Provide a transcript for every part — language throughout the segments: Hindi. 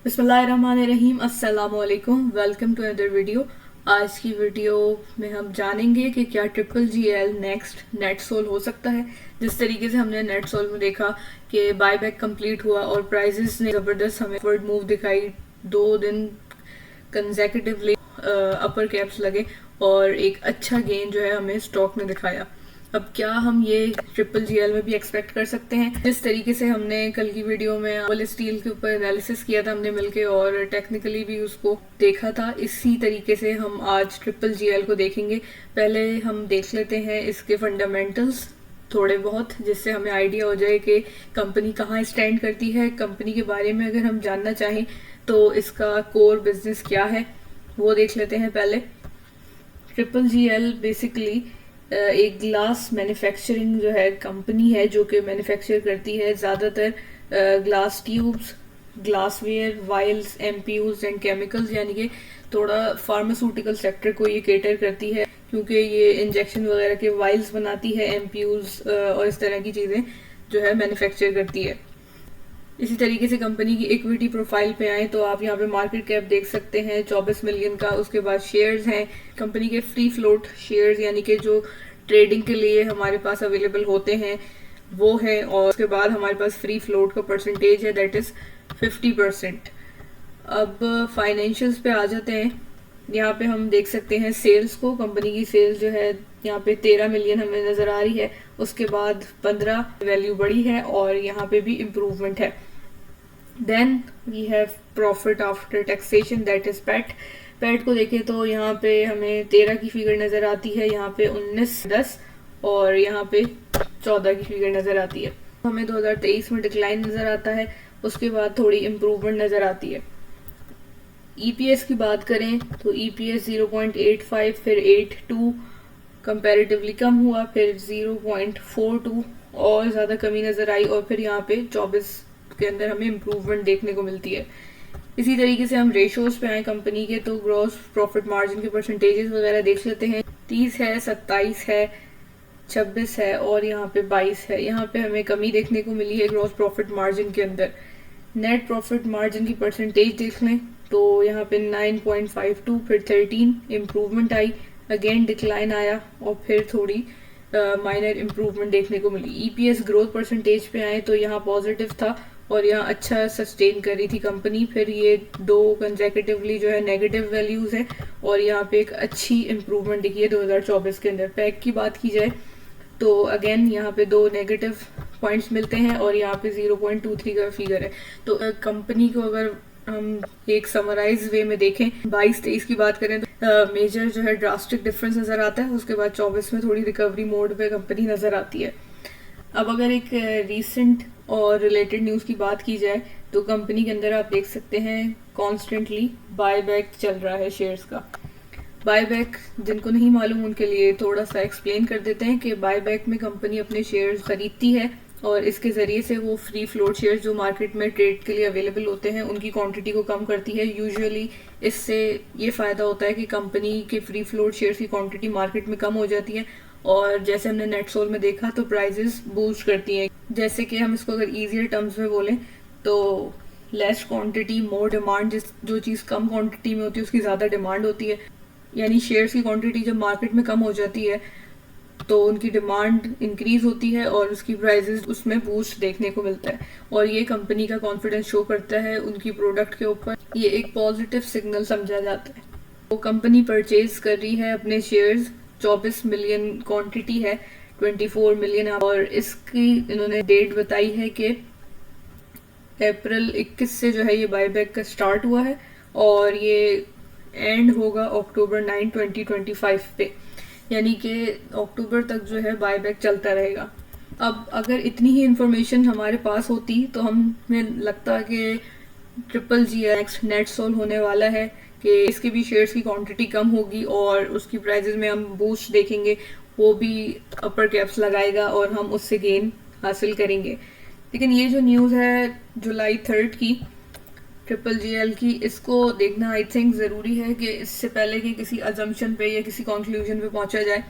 बिस्मिल्लाहिर्रहमानिर्रहीम, अस्सलामुअलैकुम। Welcome to another video. आज की वीडियो में हम जानेंगे कि क्या triple G L next Netsol हो सकता है। जिस तरीके से हमने नेट सोल में देखा कि बायबैक कंप्लीट हुआ और प्राइजेस ने ज़बरदस्त हमें अपवर्ड मूव दिखाई, 2 दिन कंसेक्यूटिवली अपर कैप्स लगे और एक अच्छा गेन जो है हमें स्टॉक ने दिखाया। अब क्या हम ये ट्रिपल जीएल में भी एक्सपेक्ट कर सकते हैं? जिस तरीके से हमने कल की वीडियो में ओवल स्टील के ऊपर एनालिसिस किया था हमने मिलके और टेक्निकली भी उसको देखा था, इसी तरीके से हम आज ट्रिपल जीएल को देखेंगे। पहले हम देख लेते हैं इसके फंडामेंटल्स थोड़े बहुत, जिससे हमें आइडिया हो जाए कि कंपनी कहाँ स्टैंड करती है। कंपनी के बारे में अगर हम जानना चाहें तो इसका कोर बिजनेस क्या है वो देख लेते हैं पहले। ट्रिपल जी एल बेसिकली एक ग्लास मैन्युफैक्चरिंग जो है कंपनी है जो कि मैन्युफैक्चर करती है ज़्यादातर glass tubes, glassware, vials, ampoules and chemicals, यानी कि थोड़ा फार्मास्यूटिकल सेक्टर को ये केटर करती है क्योंकि ये इंजेक्शन वगैरह के वाइल्स बनाती है, एमपीयूज और इस तरह की चीज़ें जो है मैन्युफैक्चर करती है। इसी तरीके से कंपनी की इक्विटी प्रोफाइल पे आए तो आप यहाँ पे मार्केट कैप देख सकते हैं 24 मिलियन का। उसके बाद शेयर्स हैं कंपनी के फ्री फ्लोट शेयर्स, यानी कि जो ट्रेडिंग के लिए हमारे पास अवेलेबल होते हैं वो है। और उसके बाद हमारे पास फ्री फ्लोट का परसेंटेज है, दैट इज 50%। अब फाइनेंशियल्स पे आ जाते हैं। यहाँ पे हम देख सकते हैं सेल्स को। कंपनी की सेल्स जो है यहाँ पे 13 मिलियन हमें नजर आ रही है। उसके बाद 15 वैल्यू बढ़ी है और यहाँ पे भी इम्प्रूवमेंट है। Then we have profit after taxation, that is PAT. PAT को देखें तो यहाँ पे हमें 13 की फिगर नजर आती है, यहाँ पे 19, 10 और यहाँ पे 14 की फिगर नजर आती है। हमें 2023 में डिक्लाइन नजर आता है, उसके बाद थोड़ी इम्प्रूवमेंट नजर आती है। ईपीएस की बात करें तो ईपीएस 0.85, फिर 82 कंपैरेटिवली कम हुआ, फिर 0.42 और ज़्यादा कमी नज़र आई और फिर यहाँ पे 24 के अंदर हमें इम्प्रूवमेंट देखने को मिलती है। इसी तरीके से हम रेशोज पे आए कंपनी के तो ग्रॉस प्रॉफिट मार्जिन के परसेंटेजेस वगैरह देख लेते हैं। 30 है, 27 है, 26 है और यहाँ पे 22 है। यहाँ पे हमें कमी देखने को मिली है ग्रॉस प्रॉफिट मार्जिन के अंदर। नेट प्रॉफिट मार्जिन की परसेंटेज देख लें तो यहाँ पे 9.52, फिर 13 इम्प्रूवमेंट आई, अगेन डिक्लाइन आया और फिर थोड़ी माइनर इम्प्रूवमेंट देखने को मिली। ईपीएस ग्रोथ परसेंटेज पे आए तो यहाँ पॉजिटिव था और यहाँ अच्छा सस्टेन कर रही थी कंपनी। फिर ये 2 कंसेक्यूटिवली जो है नेगेटिव वैल्यूज है और यहाँ पे एक अच्छी इम्प्रूवमेंट दिखी है 2024 के अंदर। पैक की बात की जाए तो अगेन यहाँ पे 2 नेगेटिव पॉइंट्स मिलते हैं और यहाँ पे 0.23 का फिगर है। तो कंपनी को अगर हम एक समराइज वे में देखें 22-23 की बात करें तो मेजर जो है ड्रास्टिक डिफरेंस नजर आता है। उसके बाद 24 में थोड़ी रिकवरी मोड पे कंपनी नजर आती है। अब अगर एक रीसेंट और रिलेटेड न्यूज़ की बात की जाए तो कंपनी के अंदर आप देख सकते हैं कॉन्स्टेंटली बायबैक चल रहा है शेयर्स का। बायबैक जिनको नहीं मालूम उनके लिए थोड़ा सा एक्सप्लेन कर देते हैं कि बायबैक में कंपनी अपने शेयर्स खरीदती है और इसके ज़रिए से वो फ्री फ्लोट शेयर्स जो मार्केट में ट्रेड के लिए अवेलेबल होते हैं उनकी क्वांटिटी को कम करती है। यूजुअली इससे ये फ़ायदा होता है कि कंपनी के फ्री फ्लोट शेयर्स की क्वांटिटी मार्केट में कम हो जाती है और जैसे हमने नेट सोल में देखा तो प्राइजेस बूस्ट करती हैं। जैसे कि हम इसको अगर ईजियर टर्म्स में बोलें तो लेस क्वांटिटी मोर डिमांड। जो चीज़ कम क्वांटिटी में होती है उसकी ज़्यादा डिमांड होती है, यानी शेयर्स की क्वांटिटी जब मार्केट में कम हो जाती है तो उनकी डिमांड इंक्रीज होती है और उसकी प्राइसेस उसमें बूस्ट देखने को मिलता है और ये कंपनी का कॉन्फिडेंस शो करता है उनकी प्रोडक्ट के ऊपर। ये एक पॉजिटिव सिग्नल समझा जाता है। वो कंपनी परचेज कर रही है अपने शेयर्स, 24 मिलियन क्वांटिटी है, 24 मिलियन और इसकी इन्होंने डेट बताई है कि अप्रैल 21 से जो है ये बायबैक का स्टार्ट हुआ है और ये एंड होगा अक्टूबर 9, 2025 पे, यानी कि अक्टूबर तक जो है बायबैक चलता रहेगा। अब अगर इतनी ही इंफॉर्मेशन हमारे पास होती तो हमें लगता कि triple G next Netsol होने वाला है कि इसके भी शेयर्स की क्वांटिटी कम होगी और उसकी प्राइजेस में हम बूस्ट देखेंगे, वो भी अपर कैप्स लगाएगा और हम उससे गेन हासिल करेंगे। लेकिन ये जो न्यूज़ है जुलाई 3 की ट्रिपल जीएल की, इसको देखना आई थिंक ज़रूरी है कि इससे पहले कि किसी अजम्पशन पे या किसी कंक्लूजन पे पहुंचा जाए।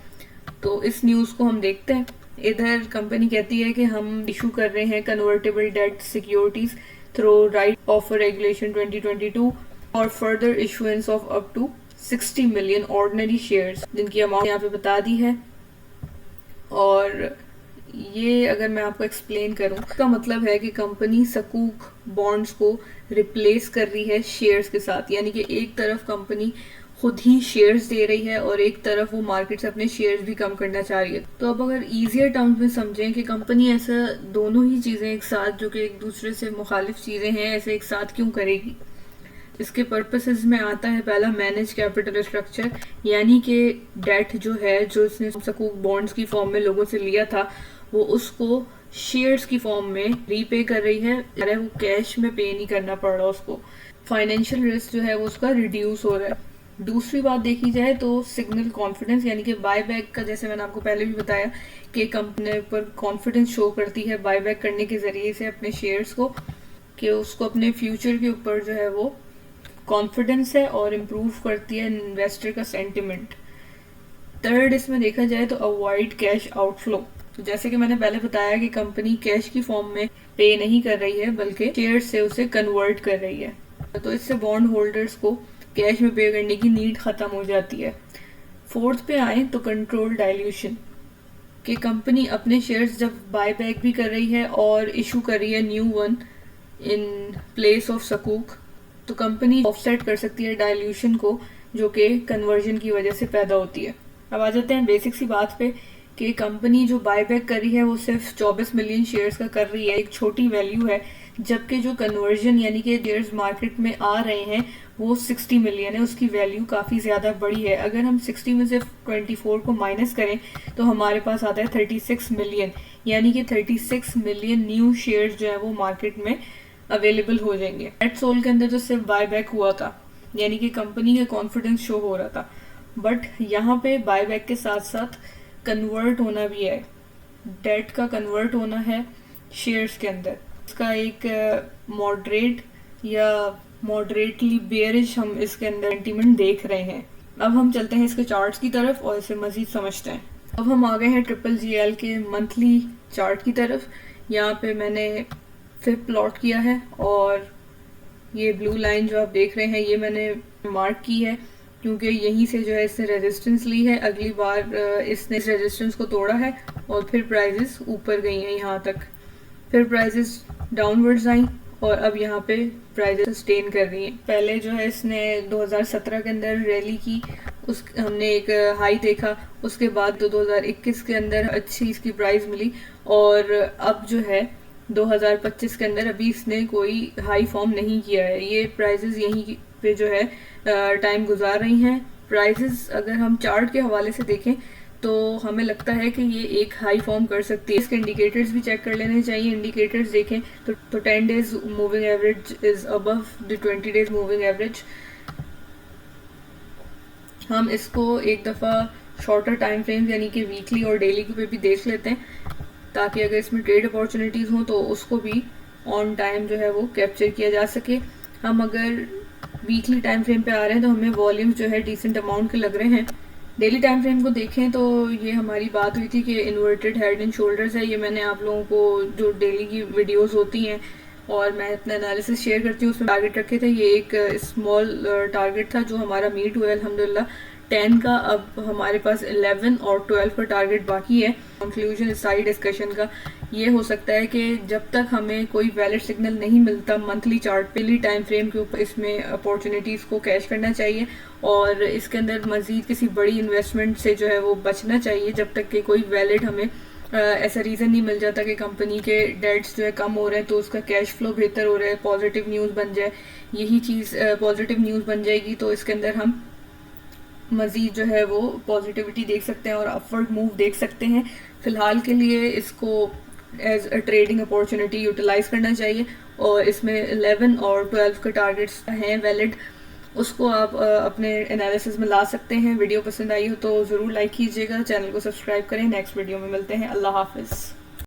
तो इस न्यूज़ को हम देखते हैं। इधर कंपनी कहती है कि हम इशू कर रहे हैं convertible debt securities through right offer regulation 2022 और further issuance of up to 60 million ordinary shares, जिनकी अमाउंट यहाँ पे बता दी है। और ये अगर मैं आपको एक्सप्लेन करूं, इसका मतलब है कि कंपनी सकूक बॉन्ड्स को रिप्लेस कर रही है शेयर्स के साथ, यानी कि एक तरफ कंपनी खुद ही शेयर्स दे रही है और एक तरफ वो मार्केट से अपने शेयर्स भी कम करना चाह रही है। तो अब अगर ईजियर टर्म्स में समझें कि कंपनी ऐसा दोनों ही चीज़ें एक साथ, जो कि एक दूसरे से मुखालिफ चीज़ें हैं, ऐसे एक साथ क्यों करेगी। इसके पर्पसेस में आता है पहला मैनेज कैपिटल स्ट्रक्चर, यानी कि डेट जो है, जो इसने सकूक बॉन्ड्स की फॉर्म में लोगों से लिया था, वो उसको शेयर्स की फॉर्म में रीपे कर रही है, वो कैश में पे नहीं करना पड़ रहा उसको। फाइनेंशियल रिस्क जो है वो उसका रिड्यूस हो रहा है। दूसरी बात देखी जाए तो सिग्नल कॉन्फिडेंस, यानी कि बायबैक का, जैसे मैंने आपको पहले भी बताया कि कंपनी पर कॉन्फिडेंस शो करती है बायबैक करने के जरिए से अपने शेयर्स को, कि उसको अपने फ्यूचर के ऊपर जो है वो कॉन्फिडेंस है और इम्प्रूव करती है इन्वेस्टर का सेंटिमेंट। थर्ड इसमें देखा जाए तो अवॉइड कैश आउटफ्लो। तो जैसे कि मैंने पहले बताया कि कंपनी कैश की फॉर्म में पे नहीं कर रही है बल्कि शेयर से उसे कन्वर्ट कर रही है, तो इससे बॉन्ड होल्डर्स को कैश में पे करने की नीड खत्म हो जाती है। फोर्थ पे आए तो कंट्रोल डाइल्यूशन, कि कंपनी अपने शेयर्स जब बाय बैक भी कर रही है और इशू कर रही है new one in place of सकूक, तो कंपनी ऑफसेट कर सकती है डाइल्यूशन को, जो कि कन्वर्जन की वजह से पैदा होती है। अब आ जाते हैं बेसिक सी बात पे कि कंपनी जो बायबैक कर रही है वो सिर्फ 24 मिलियन शेयर्स का कर रही है, एक छोटी वैल्यू है, जबकि जो कन्वर्जन यानी कि शेयर्स मार्केट में आ रहे हैं वो 60 मिलियन है, उसकी वैल्यू काफ़ी ज़्यादा बड़ी है। अगर हम 60 में से 24 को माइनस करें तो हमारे पास आता है 36 मिलियन, यानी कि 36 मिलियन न्यू शेयर्स जो है वो मार्केट में अवेलेबल हो जाएंगे। नेट सोल के अंदर तो सिर्फ बायबैक हुआ था, यानी कि कंपनी का कॉन्फिडेंस शो हो रहा था, बट यहाँ पे बायबैक के साथ साथ कन्वर्ट होना भी है, डेट का कन्वर्ट होना है शेयर्स के अंदर। इसका एक मॉडरेट या मॉडरेटली बेयरिश हम इसके अंदर सेंटीमेंट देख रहे हैं। अब हम चलते हैं इसके चार्ट्स की तरफ और इसे मजीद समझते हैं। अब हम आ गए हैं GGL के मंथली चार्ट की तरफ। यहाँ पे मैंने फिर प्लॉट किया है और ये ब्लू लाइन जो आप देख रहे हैं ये मैंने मार्क की है, क्योंकि यहीं से जो है इसने रेजिस्टेंस ली है। अगली बार इसने इस रेजिस्टेंस को तोड़ा है और फिर प्राइजेस ऊपर गई हैं यहाँ तक, फिर प्राइजेस डाउनवर्ड्स आई और अब यहाँ पे प्राइजेस सस्टेन कर रही हैं। पहले जो है इसने 2017 के अंदर रैली की, उस हमने एक हाई देखा, उसके बाद तो 2021 के अंदर अच्छी इसकी प्राइस मिली और अब जो है 2025 के अंदर अभी इसने कोई हाई फॉर्म नहीं किया है। ये प्राइजेस यहीं पे जो है टाइम गुजार रही हैं। प्राइजेस अगर हम चार्ट के हवाले से देखें तो हमें लगता है कि ये एक हाई फॉर्म कर सकती है। इसके इंडिकेटर्स भी चेक कर लेने चाहिए। इंडिकेटर्स देखें तो 10 days moving average is above the 20 days moving average. हम इसको एक दफ़ा शॉर्टर टाइम फ्रेम यानी कि वीकली और डेली पे भी देख लेते हैं, ताकि अगर इसमें ट्रेड अपॉर्चुनिटीज़ हों तो उसको भी ऑन टाइम जो है वो कैप्चर किया जा सके। हम अगर वीकली टाइम फ्रेम पे आ रहे हैं तो हमें वॉल्यूम्स जो है डिसेंट अमाउंट के लग रहे हैं। डेली टाइम फ्रेम को देखें तो ये हमारी बात हुई थी कि इन्वर्टेड हेड एंड शोल्डर्स है। ये मैंने आप लोगों को जो डेली की वीडियोस होती हैं और मैं अपना एनालिसिस शेयर करती हूँ उसमें टारगेट रखे थे। ये एक स्मॉल टारगेट था जो हमारा मीट हुआ अल्हम्दुलिल्लाह 10 का। अब हमारे पास 11 और 12 का टारगेट बाकी है। कंक्लूजन इस सारी डिस्कशन का ये हो सकता है कि जब तक हमें कोई वैलिड सिग्नल नहीं मिलता मंथली चार्ट पे, डेली टाइम फ्रेम के ऊपर इसमें अपॉर्चुनिटीज़ को कैश करना चाहिए और इसके अंदर मज़ीद किसी बड़ी इन्वेस्टमेंट से जो है वो बचना चाहिए जब तक कि कोई वैलिड हमें ऐसा रीज़न नहीं मिल जाता कि कंपनी के डेट्स जो है कम हो रहे हैं तो उसका कैश फ्लो बेहतर हो रहा है, पॉजिटिव न्यूज़ बन जाए। यही चीज़ पॉजिटिव न्यूज़ बन जाएगी तो इसके अंदर हम मज़ीद जो है वो पॉजिटिविटी देख सकते हैं और अपवर्ड मूव देख सकते हैं। फ़िलहाल के लिए इसको as a trading opportunity utilise करना चाहिए और इसमें 11 और 12 के टारगेट्स हैं वैलिड, उसको आप अपने एनालिसिस में ला सकते हैं। वीडियो पसंद आई हो तो ज़रूर लाइक कीजिएगा, चैनल को सब्सक्राइब करें। नेक्स्ट वीडियो में मिलते हैं। अल्लाह हाफिज़।